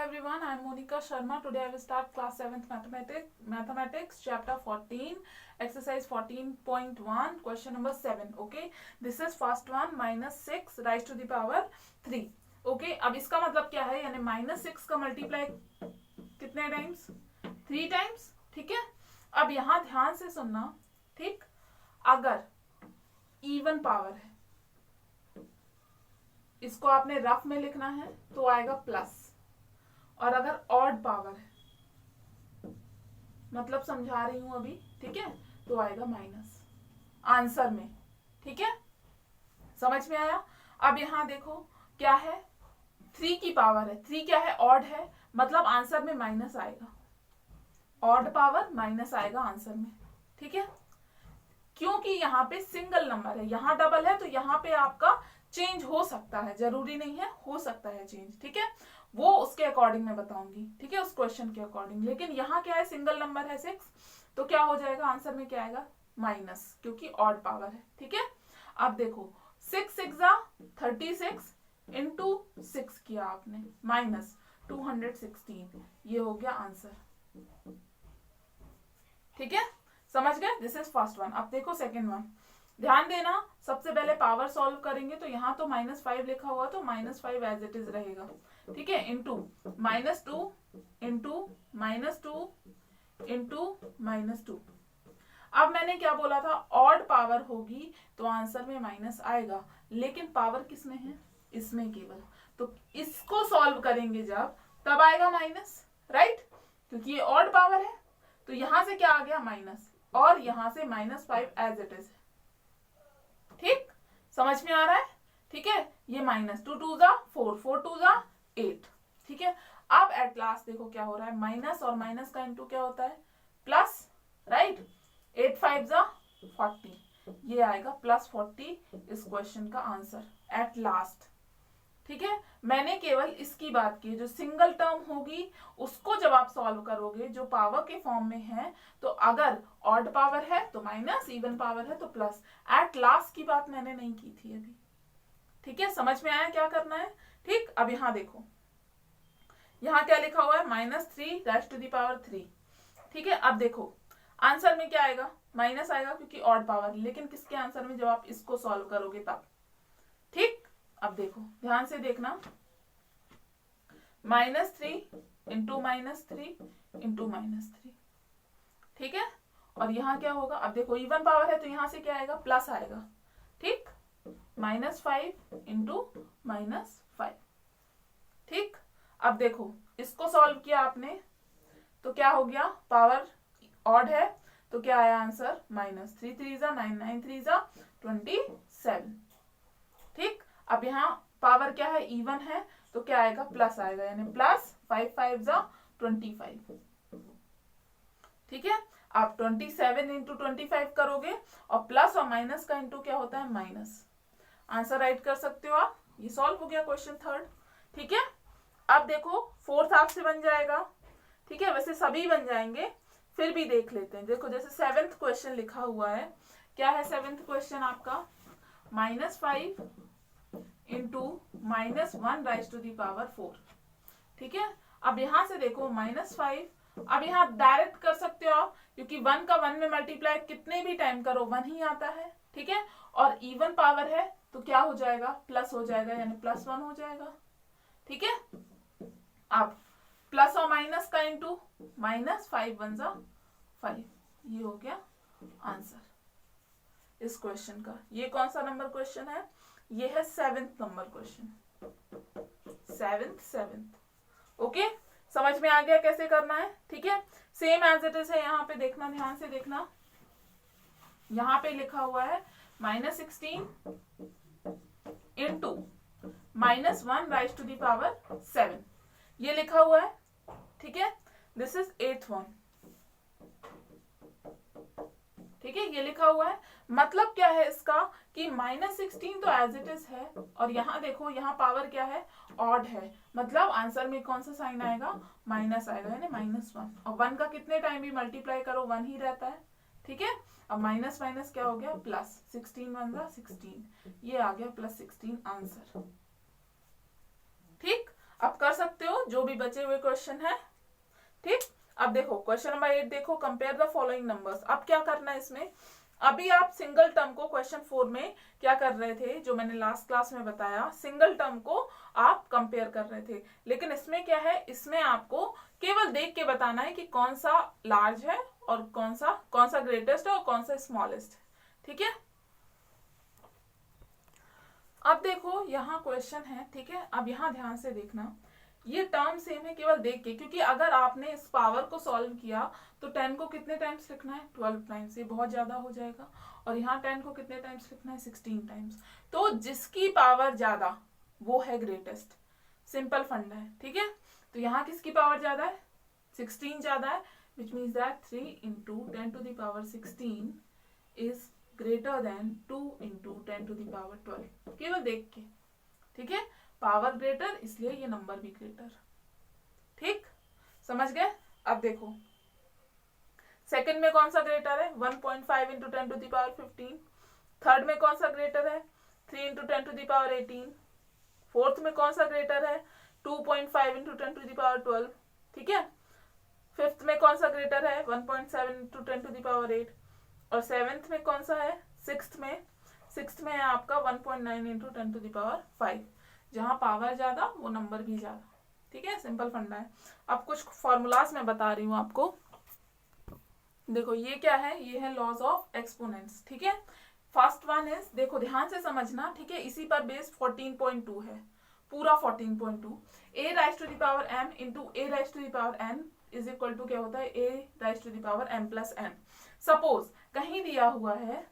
everyone, I am Monica Sharma. Today I will start class 7th mathematics chapter 14 exercise 14.1 question number 7. Okay, this is first one, minus 6 raised to the power 3. Okay, अब इसका मतलब क्या है, यानी minus 6 का multiply कितने times, 3 times. ठीक है, अब यहां ध्यान से सुनना. ठीक, अगर इवन पावर है, इसको आपने रफ में लिखना है तो आएगा प्लस, और अगर ऑड पावर है, मतलब समझा रही हूं अभी, ठीक है, तो आएगा माइनस आंसर में. ठीक है, समझ में आया. अब यहां देखो क्या है, 3 की पावर है, 3 क्या है, ऑड है, मतलब आंसर में माइनस आएगा. ऑड पावर माइनस आएगा आंसर में. ठीक है, क्योंकि यहाँ पे सिंगल नंबर है, यहाँ डबल है, तो यहाँ पे आपका चेंज हो सकता है, जरूरी नहीं है, हो सकता है चेंज. ठीक है, वो उसके अकॉर्डिंग मैं बताऊंगी. ठीक है, उस क्वेश्चन के अकॉर्डिंग. लेकिन यहाँ क्या है, सिंगल नंबर है 6, तो क्या हो जाएगा आंसर में, क्या आएगा, माइनस, क्योंकि ऑड पावर है. ठीक है, अब देखो 6 6 36 इंटू 6 किया आपने, माइनस 216, ये हो गया आंसर. ठीक है, समझ गए. This is first one. अब देखो सेकेंड वन, ध्यान देना. सबसे पहले पावर सॉल्व करेंगे तो यहाँ तो -5 लिखा हुआ, तो -5 एज इट इज रहेगा. ठीक है, इंटू -2 इंटू -2 इंटू -2. अब मैंने क्या बोला था, ऑड पावर होगी तो आंसर में माइनस आएगा, लेकिन पावर किसमें है, इसमें केवल. तो इसको सॉल्व करेंगे जब, तब आएगा माइनस, राइट, क्योंकि ये ऑड पावर है. तो यहां से क्या आ गया, माइनस, और यहां से -5 एज इट इज. ठीक, समझ में आ रहा है. ठीक है, ये माइनस 2 2 4 4 2 8. ठीक है, अब एट लास्ट देखो क्या हो रहा है, माइनस और माइनस का इंटू क्या होता है, प्लस, राइट. 8 5 40, ये आएगा +40 इस क्वेश्चन का आंसर एट लास्ट. ठीक है, मैंने केवल इसकी बात की, जो सिंगल टर्म होगी उसको जब आप सॉल्व करोगे, जो पावर के फॉर्म में है, तो अगर ऑड पावर है तो माइनस, इवन पावर है तो प्लस. एट लास्ट की बात मैंने नहीं की थी अभी. ठीक है, समझ में आया क्या करना है. ठीक, अब यहां देखो, यहां क्या लिखा हुआ है, -3 raised to the power 3. ठीक है, अब देखो आंसर में क्या आएगा, माइनस आएगा, क्योंकि ऑड पावर. लेकिन किसके आंसर में, जब आप इसको सॉल्व करोगे तब. ठीक, अब देखो ध्यान से देखना, -3 इंटू -3 इंटू -3. ठीक है, और यहाँ क्या होगा, अब देखो इवन पावर है तो यहाँ से क्या आएगा, प्लस आएगा. ठीक, -5 इंटू -5. ठीक, अब देखो इसको सॉल्व किया आपने तो क्या हो गया, पावर ऑड है तो क्या आया आंसर, -3 3 9 9 3 27. ठीक, अब यहाँ पावर क्या है, इवन है, तो क्या आएगा, प्लस आएगा, यानी +5 5 25. ठीक है, आप 27 इंटू 25 करोगे, और प्लस और माइनस का इंटू क्या होता है, माइनस. आंसर राइट कर सकते हो आप. ये सॉल्व हो गया क्वेश्चन थर्ड. ठीक है, अब देखो फोर्थ आपसे बन जाएगा. ठीक है, वैसे सभी बन जाएंगे, फिर भी देख लेते हैं. देखो जैसे 7th क्वेश्चन लिखा हुआ है, क्या है 7th क्वेश्चन आपका, -5 into -1 rise to the power 4. ठीक है, अब यहां से देखो -5, अब यहाँ डायरेक्ट कर सकते हो आप, क्योंकि 1 का 1 में मल्टीप्लाई कितने भी टाइम करो 1 ही आता है. ठीक है, और इवन पावर है तो क्या हो जाएगा, प्लस हो जाएगा, यानी +1 हो जाएगा. ठीक है, अब प्लस और माइनस का इंटू, -5 1 5, ये हो गया आंसर इस क्वेश्चन का. ये कौन सा नंबर क्वेश्चन है, ये है 7th number question. 7th. Okay, समझ में आ गया कैसे करना है. ठीक है, सेम एज इट इज है. यहाँ पे देखना, ध्यान से देखना, यहाँ पे लिखा हुआ है -16 into -1 rise to the power 7, ये लिखा हुआ है. ठीक है, दिस इज 8th वन. ठीक है, ये लिखा हुआ है. मतलब क्या है इसका, कि -16 तो एज इट इज है, और यहाँ देखो यहाँ पावर क्या है, ऑड है, मतलब आंसर में कौन सा साइन आएगा, माइनस आएगा, यानी -1. और 1 का कितने टाइम भी मल्टीप्लाई करो 1 ही रहता है. ठीक है, अब माइनस माइनस क्या हो गया, प्लस. 16 1 16, ये आ गया +16 आंसर. ठीक, अब कर सकते हो जो भी बचे हुए क्वेश्चन है। ठीक, अब देखो क्वेश्चन नंबर 8 देखो, कंपेयर द फॉलोइंग नंबर्स। अब क्या करना है इसमें, अभी आप सिंगल टर्म को क्वेश्चन 4 में क्या कर रहे थे, जो मैंने लास्ट क्लास में बताया, सिंगल टर्म को आप कंपेयर कर रहे थे। लेकिन इसमें क्या है, इसमें आपको केवल देख के बताना है कि कौन सा लार्ज है और कौन सा ग्रेटेस्ट है और कौन सा स्मॉलेस्ट है। ठीक है, अब देखो यहाँ क्वेश्चन है। ठीक है, अब यहाँ ध्यान से देखना, ये टर्म सेम है केवल देख के, क्योंकि अगर आपने इस पावर को सॉल्व किया तो 10 को कितने टाइम्स लिखना है, 12 टाइम्स, ये बहुत ज्यादा हो जाएगा। और यहाँ 10 को कितने टाइम्स लिखना है, 16 टाइम्स। तो जिसकी पावर ज्यादा वो है ग्रेटेस्ट, सिंपल फंडा है। ठीक है, तो यहाँ किसकी पावर ज्यादा है, 16 ज्यादा है, which means that 3 into 10 to the power 16 is greater than 2 into 10 to the power 12, केवल देख के। ठीक है, पावर ग्रेटर इसलिए ये नंबर भी ग्रेटर। ठीक, समझ गए। अब देखो सेकंड में कौन सा ग्रेटर है, 1.5 into 10 to the power 15। Third में कौन सा ग्रेटर है, 3 into 10 to the power 18। Fourth में कौन सा ग्रेटर है, 2.5 into 10 to the power 12। ठीक है, फिफ्थ में कौन सा ग्रेटर है, 1.7 into 10 to the power 8। और सेवेंथ में कौन सा है, सिक्स्थ में है आपका 1.9 into 10 to the power 5। जहां पावर ज्यादा वो नंबर भी ज्यादा। ठीक है, सिंपल फंडा है। अब कुछ फॉर्मूलाज मैं बता रही हूँ आपको। देखो ये क्या है, ये है लॉज ऑफ एक्सपोनेंट्स। ठीक है, फर्स्ट वन इज, देखो ध्यान से समझना। ठीक है, इसी पर बेस 14.2 है, पूरा 14.2। a rise to the power m into a rise to the power n is equal to क्या होता है, a rise to the power m plus n। Suppose कहीं दिया हुआ है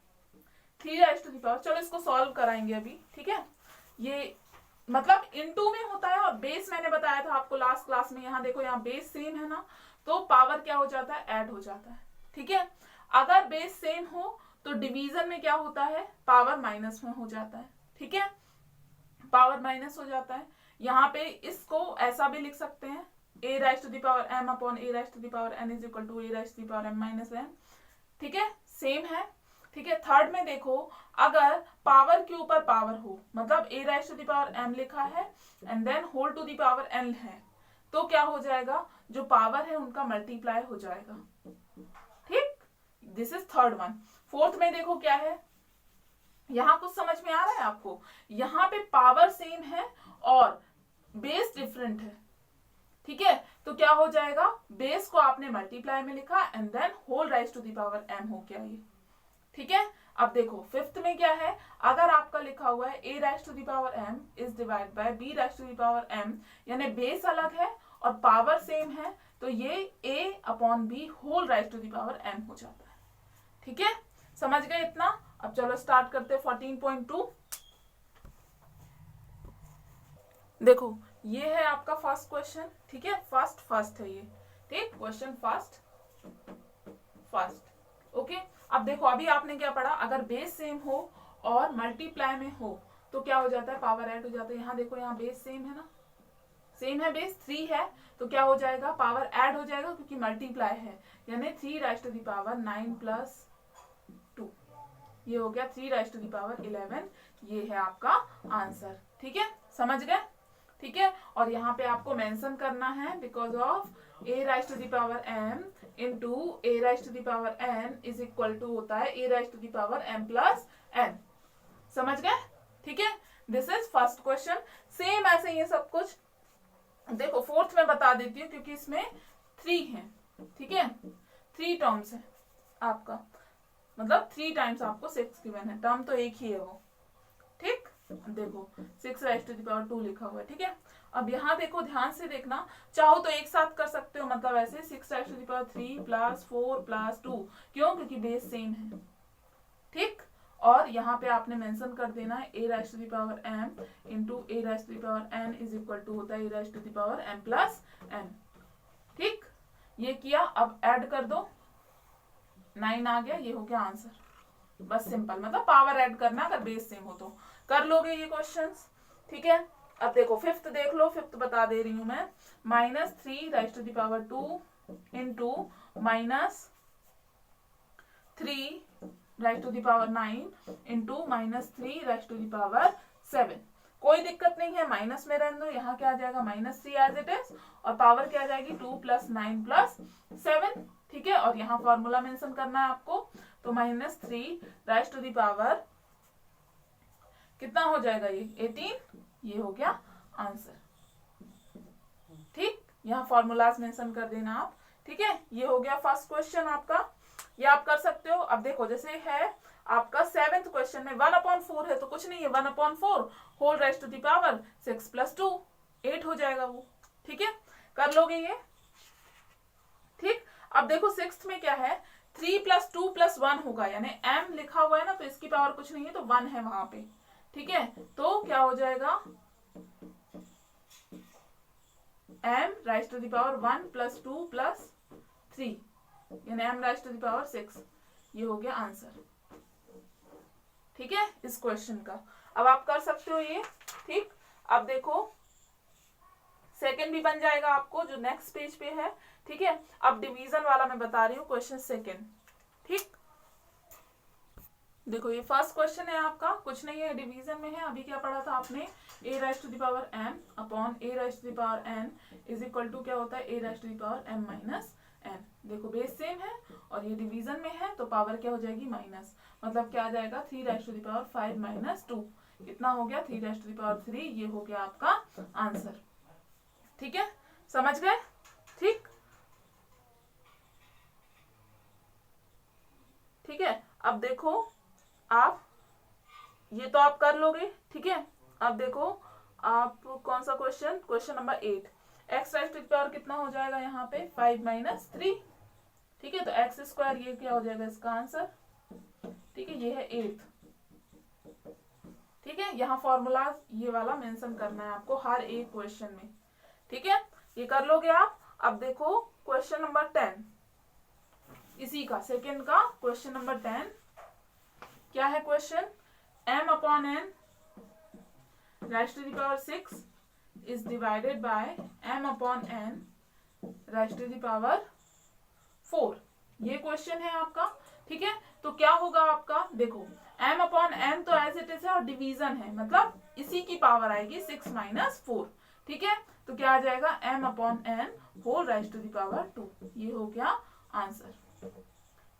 3 राइज टू द पावर, चलो इसको सॉल्व कराएंगे अभी। ठीक है, ये मतलब इनटू में होता है और बेस मैंने बताया था आपको लास्ट क्लास में। यहाँ देखो, यहाँ बेस सेम है ना, तो पावर क्या हो जाता है, ऐड हो जाता है। ठीक है, अगर बेस सेम हो तो डिवीजन में क्या होता है, पावर माइनस में हो जाता है। ठीक है, पावर माइनस हो जाता है। यहाँ पे इसको ऐसा भी लिख सकते हैं, a rise to the power m upon a rise to the power n is equal to a rise to the power m minus n। ठीक है, सेम है। ठीक है, थर्ड में देखो, अगर पावर के ऊपर पावर हो, मतलब a rise to the power m लिखा है and then whole to the power n है, तो क्या हो जाएगा, जो पावर है उनका मल्टीप्लाई हो जाएगा। ठीक, this is third one. Fourth में देखो क्या है, यहां कुछ समझ में आ रहा है आपको, यहाँ पे पावर सेम है और बेस डिफरेंट है। ठीक है, तो क्या हो जाएगा, बेस को आपने मल्टीप्लाई में लिखा and then whole rise to the power m हो गया ये। ठीक है, अब देखो फिफ्थ में क्या है, अगर आपका लिखा हुआ है a rise to the power m is divide by b rise to the power m, यानी बेस अलग है और पावर सेम है, तो ये a upon b whole rise to the power m हो जाता है। ठीक है, समझ गए इतना। अब चलो स्टार्ट करते हैं 14.2। देखो ये है आपका फर्स्ट क्वेश्चन। ठीक है, फर्स्ट है ये। ठीक, क्वेश्चन फर्स्ट। ओके, अब देखो अभी आपने क्या पढ़ा, अगर बेस सेम हो और मल्टीप्लाई में हो तो क्या हो जाता है, पावर ऐड हो जाता है। यहाँ देखो, यहाँ बेस सेम है ना, सेम है, बेस 3 है, तो क्या हो जाएगा, पावर ऐड हो जाएगा क्योंकि मल्टीप्लाई है, यानी 3 rise to the power 9 plus 2, ये हो गया 3 राइज टू द पावर 11। ये है आपका आंसर। ठीक है, समझ गए। ठीक है, और यहाँ पे आपको मेंशन करना है because of a rise to the power m into a rise to the power n is equal to होता है a rise to the power m plus n। समझ गए। ठीक है, this is first question. Same ऐसे ये सब कुछ। देखो फोर्थ में बता देती हूँ क्योंकि इसमें 3 है। ठीक है, 3 टर्म्स है आपका, मतलब 3 टाइम्स आपको 6 गिवन है, टर्म तो एक ही है वो। ठीक, देखो 6 राइज टू द पावर 2 लिखा हुआ है। ठीक है, अब यहाँ देखो ध्यान से देखना, चाहो तो एक साथ कर सकते हो, मतलब ऐसे 6 rise to the power 3 plus 4 plus 2, क्यों, क्योंकि बेस सेम है। ठीक, और यहाँ पे आपने मेंशन कर देना है a rise to the power m into a rise to the power n is equal to होता है a rise to the power m plus n। ठीक, ये किया, अब ऐड कर दो, 9 आ गया, ये हो गया आंसर। बस सिंपल, मतलब पावर ऐड करना, अगर बेस सेम हो तो कर लोगे ये क्वेश्चंस। ठीक है, अब देखो फिफ्थ देख लो, फिफ्थ बता दे रही हूं मैं, -3 rise to the power 2 into -3 rise to the power 9 into -3 rise to the power 7। कोई दिक्कत नहीं है, माइनस में रहने दो, यहाँ क्या आ जाएगा -3 एज इट इज, और पावर क्या आ जाएगी 2 + 9 + 7, ठीक है। और यहाँ फॉर्मूला मेंशन करना है आपको, तो -3 राइज टू द पावर कितना हो जाएगा, ये 18, ये हो गया आंसर। ठीक, यहाँ फॉर्मूलाज मेंशन कर देना आप, ठीक है। ये हो गया फर्स्ट क्वेश्चन आपका, ये आप कर सकते हो। अब देखो जैसे है आपका 7th क्वेश्चन में 1/4 है, तो कुछ नहीं है, 1/4 whole rise to the power 6 + 2 8 हो जाएगा वो, ठीक है। कर लोगे ये, ठीक। अब देखो 6th में क्या है, 3 + 2 + 1 होगा, यानी m लिखा हुआ है ना, तो इसकी पावर कुछ नहीं है, तो 1 है वहां पे, ठीक है। तो क्या हो जाएगा, m rise to the power 1 + 2 + 3, यानी m rise to the power 6, ये हो गया आंसर, ठीक है, इस क्वेश्चन का। अब आप कर सकते हो ये, ठीक। अब देखो सेकंड भी बन जाएगा आपको, जो नेक्स्ट पेज पे है, ठीक है। अब डिवीजन वाला मैं बता रही हूँ, क्वेश्चन सेकंड, ठीक। देखो ये फर्स्ट क्वेश्चन है आपका, कुछ नहीं है, डिवीजन में है। अभी क्या पढ़ा था आपने, a rise to the power m upon a rise to the power n is equal to क्या होता है, a rise to the power m minus n। देखो बेस सेम है और ये डिवीजन में है, तो पावर क्या हो जाएगी माइनस, मतलब क्या आ जाएगा 3 राइज टू द पावर 5 - 2, कितना हो गया 3 राइज टू द पावर 3, ये हो गया आपका आंसर, ठीक है। समझ गए, ठीक, ठीक है। अब देखो आप ये तो आप कर लोगे, ठीक है। अब देखो आप कौन सा question, question number 8, x rise to the power कितना हो जाएगा यहाँ पे 5 - 3, ठीक है। तो x², ये क्या हो जाएगा इसका आंसर, ठीक है, ये है 8th, ठीक है। यहाँ फॉर्मूला ये वाला मेंशन करना है आपको हर एक क्वेश्चन में, ठीक है। ये कर लोगे आप। अब देखो क्वेश्चन नंबर 10, इसी का सेकंड का क्वेश्चन नंबर 10, क्या है question, m/n rise to the power 6 is divided by m/n rise to the power 4, ये क्वेश्चन है आपका, ठीक है। तो क्या होगा आपका, देखो m/n तो एज इट इज है और डिवीजन है, मतलब इसी की पावर आएगी 6 - 4, ठीक है। तो क्या आ जाएगा m/n whole rise to the power 2, ये हो गया आंसर,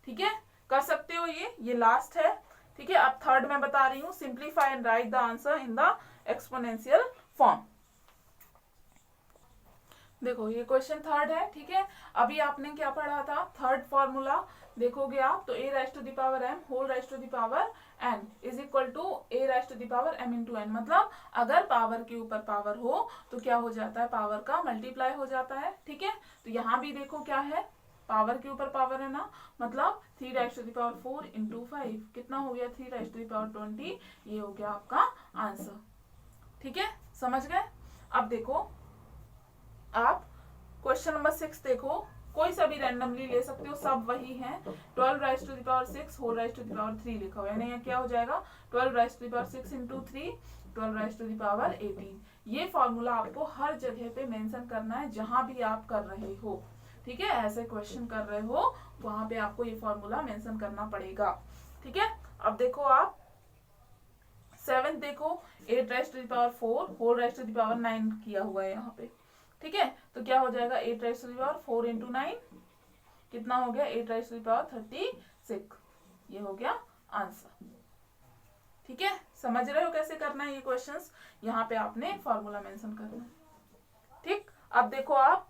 ठीक है। कर सकते हो ये लास्ट है, ठीक है। अब थर्ड मैं बता रही हूँ, simplify and right the answer in the exponential form. देखो ये क्वेश्चन थर्ड है, ठीक है। अभी आपने क्या पढ़ा था, थर्ड फॉर्मूला देखोगे आप, तो a rise to the power m whole rise to the power n is equal to a rise to the power m into n, मतलब अगर पावर के ऊपर पावर हो तो क्या हो जाता है, पावर का मल्टीप्लाई हो जाता है, ठीक है। तो यहाँ भी देखो क्या है, पावर के ऊपर पावर है ना, मतलब 3 rise to the power 4 into 5, कितना हो गया 3 राइज टू द पावर 20, ये हो गया आपका आंसर, ठीक है। समझ गए। अब देखो आप क्वेश्चन नंबर 6 देखो, कोई सा भी रैंडमली ले सकते हो, सब वही है। 12 rise to the power 6 whole rise to the power 3 लिखा हुआ है, यानी क्या हो जाएगा 12 rise to the power 6 into 3 12 rise to the power 18। ये फॉर्मूला आपको हर जगह पे मेंशन करना है जहां भी आप कर रहे हो, ठीक है। ऐसे क्वेश्चन कर रहे हो वहां पे आपको ये फॉर्मूला मेंशन करना पड़ेगा, ठीक है। अब देखो आप 7 देखो, 8 rise to the power 4 whole rise to the power 9 किया हुआ है यहाँ पे, ठीक है। तो क्या हो जाएगा 8 rise to the power 4 into 9, कितना हो गया 8 राइज टू द पावर 36, ये हो गया आंसर, ठीक है। समझ रहे हो कैसे करना है ये क्वेश्चंस, यहाँ पे आपने फॉर्मूला मेंशन करना है, ठीक। अब देखो आप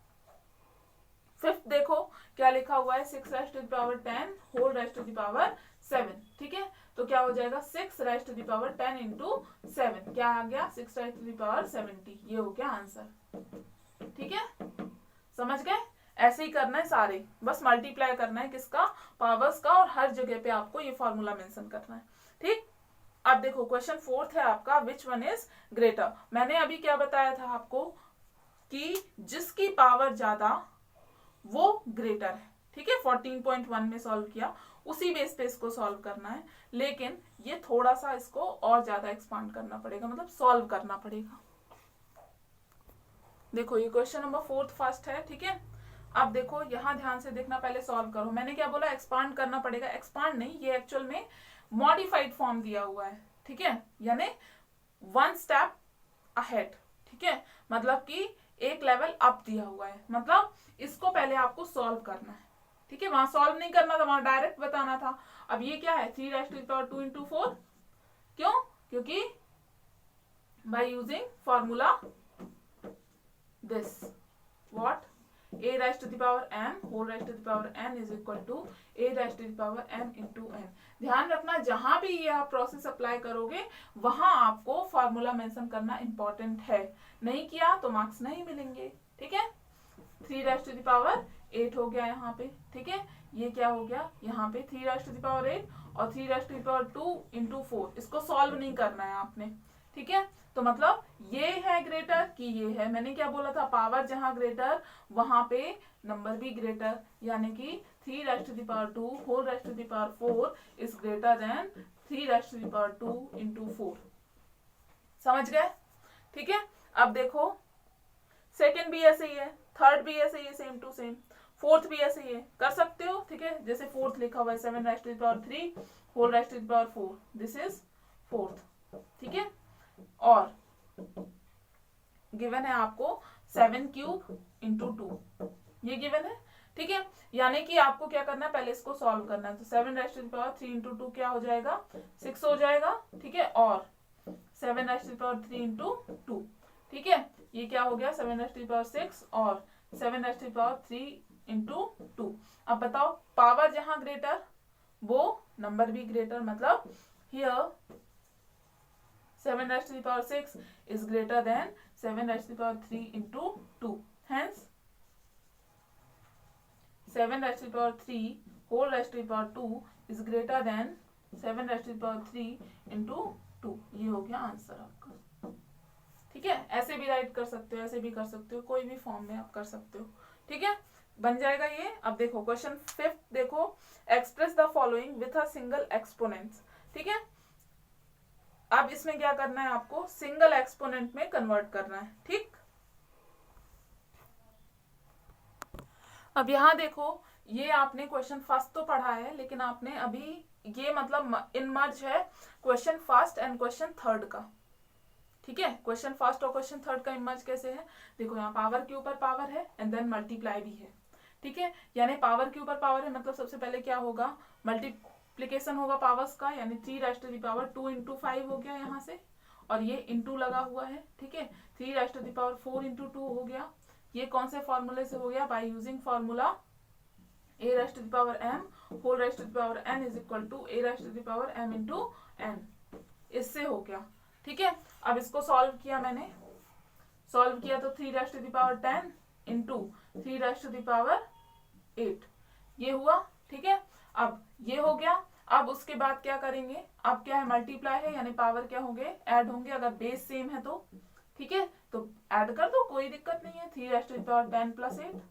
5th देखो क्या लिखा हुआ है, 6 rise to the power 10 whole rise to the power 7, ठीक है। तो क्या हो जाएगा 6 rise to the power 10 into 7, क्या आ गया 6 राइज टू द पावर 70, ये हो गया आंसर, ठीक है। समझ गए, ऐसे ही करना है सारे, बस मल्टीप्लाई करना है किसका, पावर्स का, और हर जगह पे आपको ये फॉर्मूला मेंशन करना है, ठीक। अब देखो क्वेश्चन 4th है आपका, विच वन इज ग्रेटर। मैंने अभी क्या बताया था आपको कि जिसकी पावर ज्यादा वो ग्रेटर है, ठीक है। 14.1 में सॉल्व किया, उसी बेस पे इसको सॉल्व करना है, लेकिन ये थोड़ा सा इसको और ज्यादा एक्सपांड करना पड़ेगा, मतलब सॉल्व करना पड़ेगा। देखो ये क्वेश्चन नंबर 4th फर्स्ट है, ठीक है। अब देखो यहाँ ध्यान से देखना, पहले सॉल्व करो। मैंने क्या बोला, एक्सपांड करना पड़ेगा, एक्सपांड नहीं, ये एक्चुअल में मॉडिफाइड फॉर्म दिया हुआ है, ठीक है। यानी 1 स्टेप अहेड, ठीक है, मतलब कि एक लेवल अप दिया हुआ है, मतलब इसको पहले आपको सॉल्व करना है, ठीक है, वहां सॉल्व नहीं करना था, वहां डायरेक्ट बताना था। अब ये क्या है 3^2 into 4, क्यों, क्योंकि bye using formula this what a⁻m whole n is equal to a⁻m into n। ध्यान रखना जहां भी ये आप प्रोसेस अप्लाई करोगे वहां आपको फॉर्मूला मेंशन करना इंपॉर्टेंट है, नहीं किया तो मार्क्स नहीं मिलेंगे, ठीक है। 3^8 हो गया यहाँ पे, ठीक है, ये क्या हो गया यहाँ पे 3^8 और 3^2 into 4, इसको सॉल्व नहीं करना है आपने, ठीक है। तो मतलब ये है ग्रेटर कि ये है, मैंने क्या बोला था, पावर जहां ग्रेटर वहां पे नंबर भी ग्रेटर, यानी कि 3^2 whole is greater than 3^2 into 4, समझ गए, ठीक है। अब देखो सेकंड भी ऐसे ही है, थर्ड भी ऐसे ही है, सेम टू सेम, फोर्थ भी ऐसे ही है, कर सकते हो, ठीक है। जैसे फोर्थ लिखा हुआ है 7^3 whole, दिस इज फोर्थ, ठीक है। और गिवन है आपको 7³ into 2, ये गिवन है, ठीक है, यानी कि आपको क्या करना है, पहले इसको सॉल्व करना है। तो 7^3 into 2 क्या हो जाएगा 6 हो जाएगा, ठीक है, और 7^3 into 2, ठीक है, ये क्या हो गया 7^6 और 7^3 into 2। अब बताओ पावर जहां ग्रेटर वो नंबर भी ग्रेटर, मतलब here 7^6 is greater than 7^3 into 2, hence 7^3 whole is greater than 7^3 into 2, ये हो गया आंसर आपका, ठीक है। ऐसे भी राइट कर सकते हो, ऐसे भी कर सकते हो, कोई भी फॉर्म में आप कर सकते हो, ठीक है, बन जाएगा ये। अब देखो क्वेश्चन 5 देखो, express the following with a single exponent, ठीक है। अब इसमें क्या करना है, आपको सिंगल एक्सपोनेंट में कन्वर्ट करना है, ठीक। अब यहाँ देखो, ये आपने क्वेश्चन फर्स्ट तो पढ़ा है, लेकिन आपने अभी ये मतलब इनमर्ज है question first and question third का, ठीक है। क्वेश्चन फर्स्ट और क्वेश्चन थर्ड का इमर्ज कैसे है, देखो यहाँ पावर के ऊपर पावर है एंड देन मल्टीप्लाई भी है, ठीक है, यानी पावर के ऊपर पावर है, मतलब सबसे पहले क्या होगा मल्टीप्लीकेशन होगा पावर्स का, यानी 3^2 into 5 हो गया यहाँ से, और ये इंटू लगा हुआ है, ठीक है, 3^4 into 2 हो गया। ये कौन से फॉर्मूले से हो गया, bye using formula a⁻m whole n is equal to a⁻m into n, इससे हो गया, ठीक है। अब इसको सॉल्व किया मैंने, सॉल्व किया तो 3^10 into 3^8 ये हुआ, ठीक है। अब ये हो गया, अब उसके बाद क्या करेंगे, अब क्या है मल्टीप्लाई है, यानी पावर क्या होंगे ऐड होंगे, अगर बेस सेम है तो, ठीक है, तो ऐड कर दो, कोई दिक्कत नहीं है। 3^10 + 8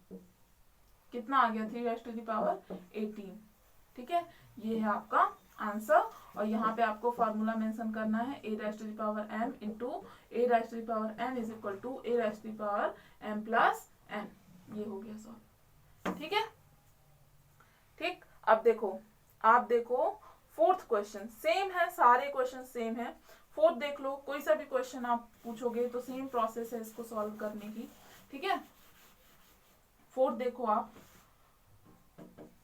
कितना आ गया 3^18, ठीक है, ये है आपका आंसर। और यहाँ पे आपको फॉर्मूला मेंशन करना है a⁻m into a⁻n is equal to a⁻m plus n, ये हो गया सॉल्व, ठीक है, ठीक। अब देखो, आप देखो फोर्थ क्वेश्चन सेम है, सारे क्वेश्चन सेम है, फोर्थ देख लो, कोई सा भी क्वेश्चन आप पूछोगे तो सेम प्रोसेस है इसको सॉल्व करने की, ठीक है। फोर्थ देखो आप,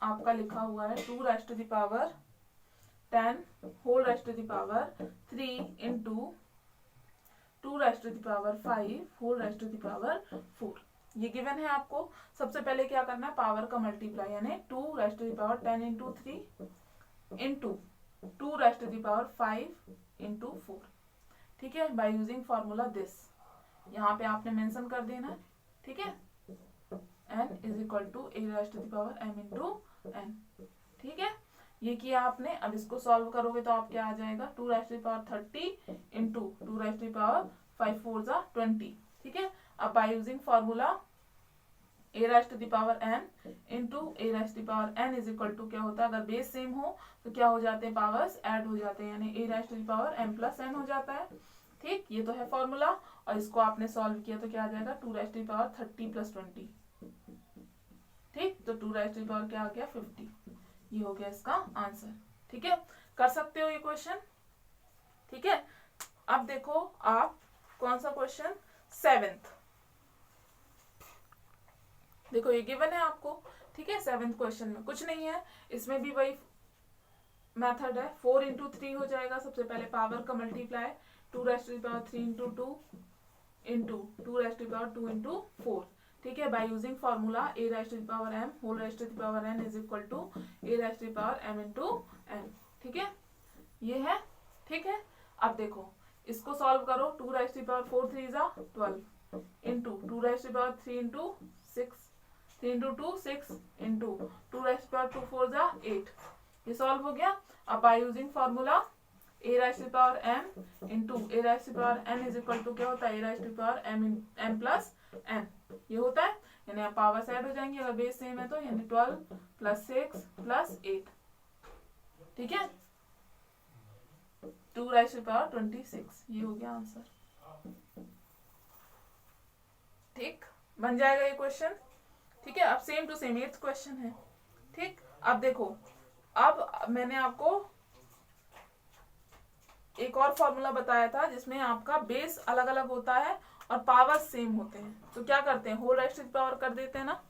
आपका लिखा हुआ है 2^10 whole3 into 2^5 whole4, ये गिवन है आपको। सबसे पहले क्या करना है, पावर का मल्टीप्लाई, यानी 2^10 into 3 into 2^5 into 4, ठीक है, बाय यूजिंग फॉर्मूला दिस, यहाँ पे आपने मेंशन कर देना है, ठीक है, n is equal to a⁻m into n, ठीक है, ये किया आपने। अब इसको सॉल्व करोगे तो आप क्या आ जाएगा 2^30 into 2^5 4 20, ठीक है। अब by using formula a⁻n into a⁻n is equal to क्या होता है, अगर बेस सेम हो तो क्या हो जाते हैं, पावर्स ऐड हो जाते हैं, यानी a⁻m plus n हो जाता है, ठीक। ये तो है फॉर्मूला, और इसको आपने सॉल्व किया तो क्या आ जाएगा 2^30 + 20, ठीक, तो 2^10 क्या आ गया 50, ये हो गया इसका आंसर, ठीक है। कर सकते हो ये क्वेश्चन, ठीक है। अब देखो आप कौन सा क्वेश्चन, 7th। देखो ये गिवन है आपको, ठीक है। 7th क्वेश्चन में कुछ नहीं है, इसमें भी वही मेथड है। 4 इंटू 3 हो जाएगा, सबसे पहले पावर का multiply, 2 raise to the power 3 into 2 into 2 raise to the power 2 into 4, ठीक है। By using formula a raise to the power m whole raise to the power n is equal to a raise to the power m into n, ठीक है। ये है, ठीक है। अब देखो इसको सॉल्व करो, 2 रेज़ टू द पावर 4 3 जा 12 into 2 raise to the power 3 into 6 3 into 2 6 into 2 raise to the power 2 4 जा 8, ये सॉल्व हो गया। अब by using formula a rise to power m into a rise to power n is equal to क्या होता है, a rise to power m plus n, ये होता है। यानी आप पावर ऐड हो जाएंगे अगर बेस सेम है तो, यानी 12 प्लस 6 प्लस 8, ठीक है, 2 राइज टू पावर 26, ये हो गया आंसर। ठीक, बन जाएगा ये क्वेश्चन, ठीक है। अब same to same 8th question है, ठीक। अब देखो, अब मैंने आपको एक और फॉर्मूला बताया था जिसमें आपका बेस अलग अलग होता है और पावर सेम होते हैं, तो क्या करते हैं, whole rise to the power कर देते हैं ना।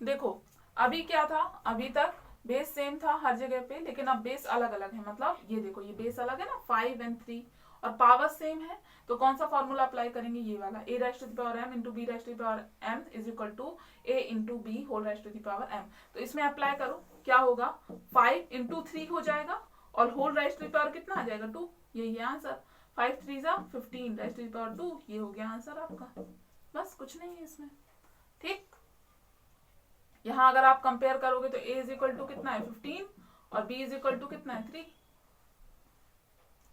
देखो अभी क्या था, अभी तक बेस सेम था हर जगह पे, लेकिन अब बेस अलग अलग है। मतलब ये देखो, ये बेस अलग है ना 5 और 3, और पावर सेम है, तो कौन सा फॉर्मूला अप्लाई करेंगे, ये वाला, a rise to the power m into b rise to the power m is equal to a into b whole rise to the power m। तो इसमें अप्लाई करो, क्या होगा, 5 इंटू 3 हो जाएगा और whole rise to the power कितना आ जाएगा, 2, यही है आंसर। 5 3 जा 15 राइज टू द पावर 2, ये हो गया आंसर आपका। बस कुछ नहीं है इसमें, ठीक। यहाँ अगर आप कंपेयर करोगे तो a इज इक्वल टू कितना है 15 और b इज इक्वल टू कितना है 3,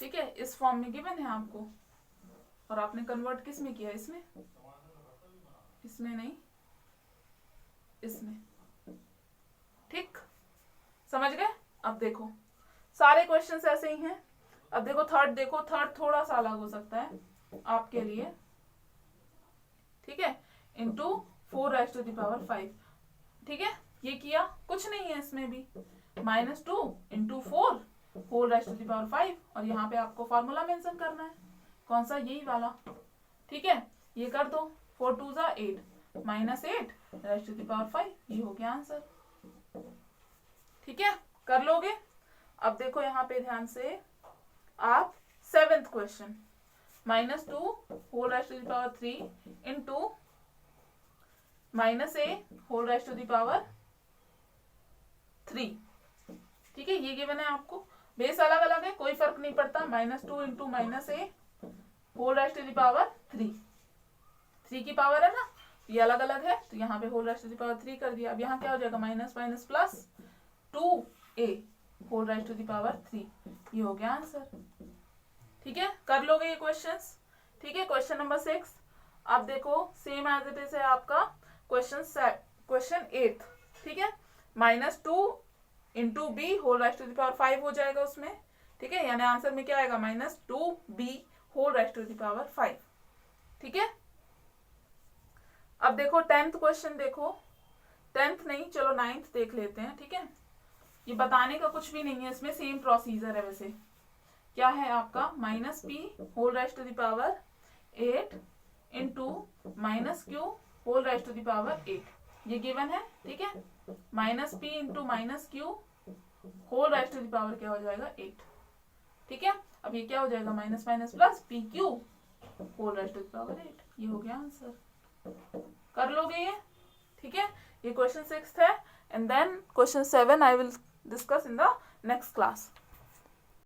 ठीक है। इस फॉर्म में गिवन है आपको, और आपने कन्वर्ट किस में किया, इसमें, इसमें नहीं, इसमें, ठीक, समझ गए। अब देखो सारे क्वेश्चंस ऐसे ही हैं। अब देखो थर्ड, देखो थर्ड थोड़ा सा अलग हो सकता है आपके लिए, ठीक है, into 4 rise to the power 5, ठीक है। ये किया, कुछ नहीं है इसमें भी, -2 into 4 whole rise to the power 5, और यहाँ पे आपको फॉर्मूला मेंशन करना है, कौन सा, यही वाला, ठीक है। ये कर दो, 4 2 जा 8 -8 राइज टू द पावर 5, ये हो गया आंसर, ठीक है, कर लोगे। अब देखो यहाँ पे ध्यान से आप 7th question, -2 whole rise to the power 3 into -a whole rise to the power 3, ठीक है। ये गिवन है आपको, बेस अलग अलग है, कोई फर्क नहीं पड़ता, -2 into -a whole rise to the power 3 की पावर है ना, ये अलग अलग है, तो यहाँ पे whole rise to the power 3 कर दिया। अब यहाँ क्या हो जाएगा, minus minus plus 2a whole rise to the power 3, ये हो गया आंसर, ठीक है। कर लोगे ये क्वेश्चंस, ठीक है। क्वेश्चन नंबर 6, अब देखो सेम एज इट इज है आपका क्वेश्चन 8, ठीक है। -2 into B whole rise to the power 5 हो जाएगा उसमें, ठीक है। यानी आंसर में क्या आएगा, -2b whole rise to the power 5, ठीक है। अब देखो 10th क्वेश्चन, देखो 10th नहीं, चलो 9th देख लेते हैं, ठीक है। ये बताने का कुछ भी नहीं है इसमें, सेम प्रोसीजर है वैसे। क्या है आपका, -p whole rise to the power 8 into -q whole rise to the power 8, ये गिवन है, ठीक है। -p into -q whole rise to the power क्या हो जाएगा 8, ठीक है। अब ये क्या हो जाएगा, minus minus plus pq whole rise to the power 8, ये हो गया आंसर। कर लोगे ये, ठीक है। ये क्वेश्चन 6 है, and then question 7 I will discuss in the next class.